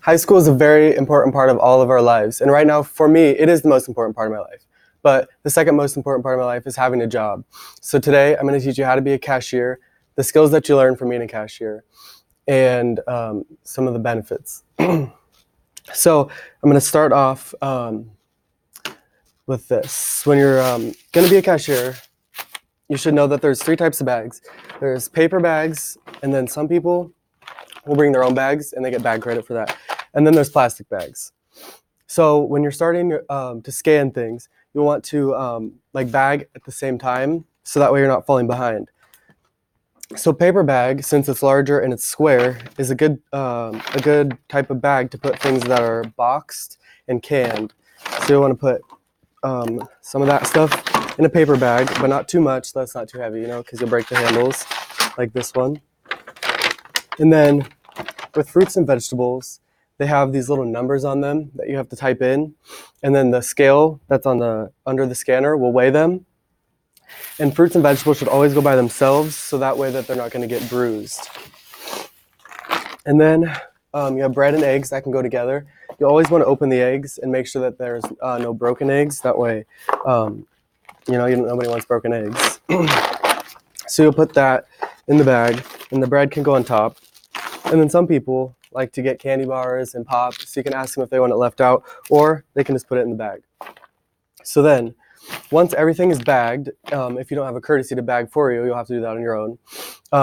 High school is a very important part of all of our lives. And right now, for me, it is the most important part of my life. But the second most important part of my life is having a job. So today, I'm going to teach you how to be a cashier, the skills that you learn from being a cashier, and some of the benefits. So I'm going to start off with this. When you're going to be a cashier, you should know that there's three types of bags. There's paper bags, and then some people will bring their own bags, and they get bag credit for that. And then there's plastic bags. So when you're starting to scan things, you'll want to bag at the same time, so that way you're not falling behind. So paper bag, since it's larger and it's square, is a good type of bag to put things that are boxed and canned. So you'll want to put some of that stuff in a paper bag, but not too much, so that's not too heavy, because you'll break the handles, like this one. And then with fruits and vegetables, they have these little numbers on them that you have to type in, and then the scale that's under the scanner will weigh them. And fruits and vegetables should always go by themselves, so that way that they're not going to get bruised. And then you have bread and eggs that can go together. You always want to open the eggs and make sure that there's no broken eggs. That way, nobody wants broken eggs. So you'll put that in the bag, and the bread can go on top. And then some people like to get candy bars and pop, so you can ask them if they want it left out, or they can just put it in the bag. So then, once everything is bagged, if you don't have a courtesy to bag for you, you'll have to do that on your own.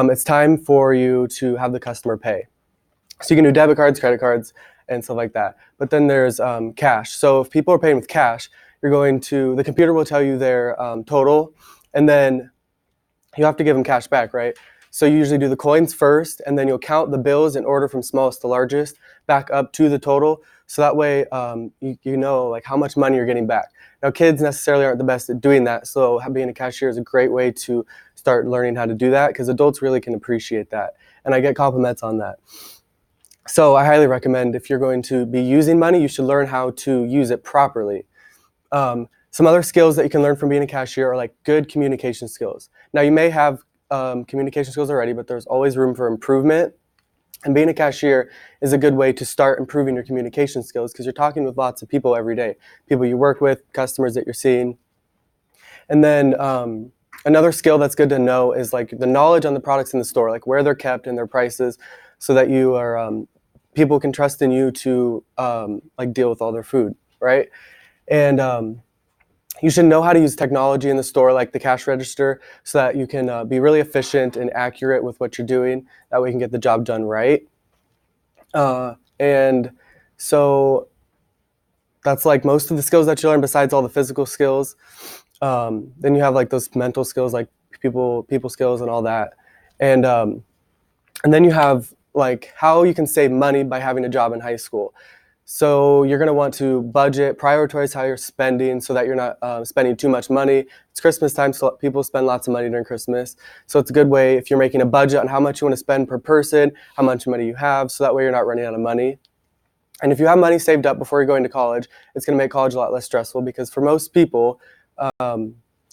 It's time for you to have the customer pay. So you can do debit cards, credit cards, and stuff like that. But then there's cash. So if people are paying with cash, the computer will tell you their total, and then you have to give them cash back, right? So you usually do the coins first, and then you'll count the bills in order from smallest to largest back up to the total. So that way you know like how much money you're getting back. Now kids necessarily aren't the best at doing that, so being a cashier is a great way to start learning how to do that, because adults really can appreciate that. And I get compliments on that. So I highly recommend, if you're going to be using money, you should learn how to use it properly. Some other skills that you can learn from being a cashier are like good communication skills. Now you may have communication skills already, but there's always room for improvement. And being a cashier is a good way to start improving your communication skills, because you're talking with lots of people every day. People you work with, customers that you're seeing. And then another skill that's good to know is like the knowledge on the products in the store, like where they're kept and their prices, so that you are people can trust in you to deal with all their food, right? And you should know how to use technology in the store, like the cash register, so that you can be really efficient and accurate with what you're doing. That way you can get the job done right. And so that's like most of the skills that you learn besides all the physical skills. Then you have like those mental skills, like people skills and all that. And then you have like how you can save money by having a job in high school. So you're going to want to budget, prioritize how you're spending, so that you're not spending too much money. It's Christmas time, so people spend lots of money during Christmas. So it's a good way if you're making a budget on how much you want to spend per person, how much money you have, so that way you're not running out of money. And if you have money saved up before you're going to college, it's going to make college a lot less stressful, because for most people,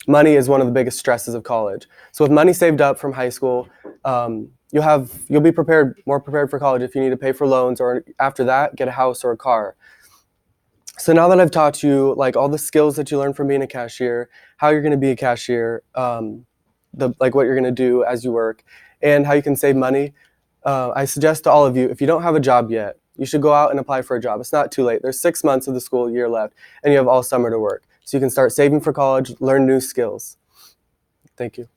money is one of the biggest stresses of college. So with money saved up from high school, you'll be more prepared for college if you need to pay for loans, or after that, get a house or a car. So now that I've taught you like all the skills that you learn from being a cashier, how you're going to be a cashier, what you're going to do as you work, and how you can save money, I suggest to all of you, if you don't have a job yet, you should go out and apply for a job. It's not too late. There's 6 months of the school year left, and you have all summer to work. So you can start saving for college, learn new skills. Thank you.